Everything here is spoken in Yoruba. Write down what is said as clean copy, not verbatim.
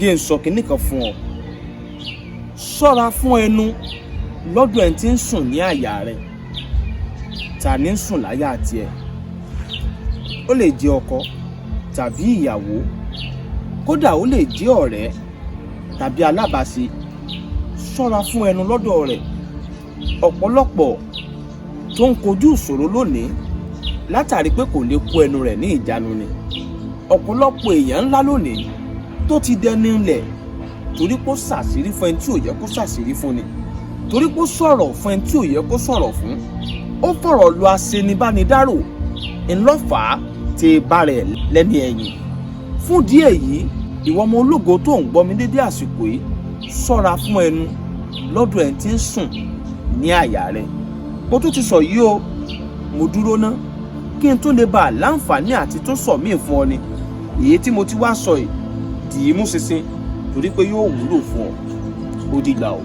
jẹ́ n sọ kinní kan fún ọ. Ṣọ́ra fún ẹnu lọ́dọ̀ ẹni tí ń sùn ní àyà rẹ̀. Ta ni ń sùn láyà tiẹ̀? Ó lè jẹ́ ọkọ tàbí ìyàwó, kódà ó lè jẹ́ ọ̀rẹ́ tàbí alábàáṣe. Ṣọ́ra fún ẹnu lọ́dọ̀ rẹ̀. Ọ̀pọ̀lọpọ̀ tó ń kojú ìṣòro lónìí látàrí pé kò lè kó ẹnu rẹ̀ ní ìjánu ni. Ọ̀pọ̀lọpọ̀ èèyàn ńlá lónìí tó ti dẹni ńlẹ̀ torí kó ṣàṣírí fún ẹni tí ò yẹ kó ṣàṣírí fún ni, torí kó sọ̀rọ̀ fún ẹni tí ò yẹ kó sọ̀rọ̀ fún. Ó fọ̀rọ̀ lu aṣenibánidárò ńlọ́fàá tí bá rẹ̀ lẹ́ni ẹ̀yìn. Fún díẹ̀ yìí, ìwọ ọmọ ológo tó ń gbọ́ mi dédé àsìkò yìí, ṣọ́ra fún ẹnu lọ́dọ̀ ẹni tí ń sùn ní àyà rẹ̀. Mo tún ti sọ yìí o, mo dúró ná kí n tó lè bá láǹfààní àti tó sọ míì fún ọ ni. Èyí tí mo ti wá sọ yìí dì í mú ṣinṣin torí pé yóò wúlò fún ọ. Ó dìgbà o.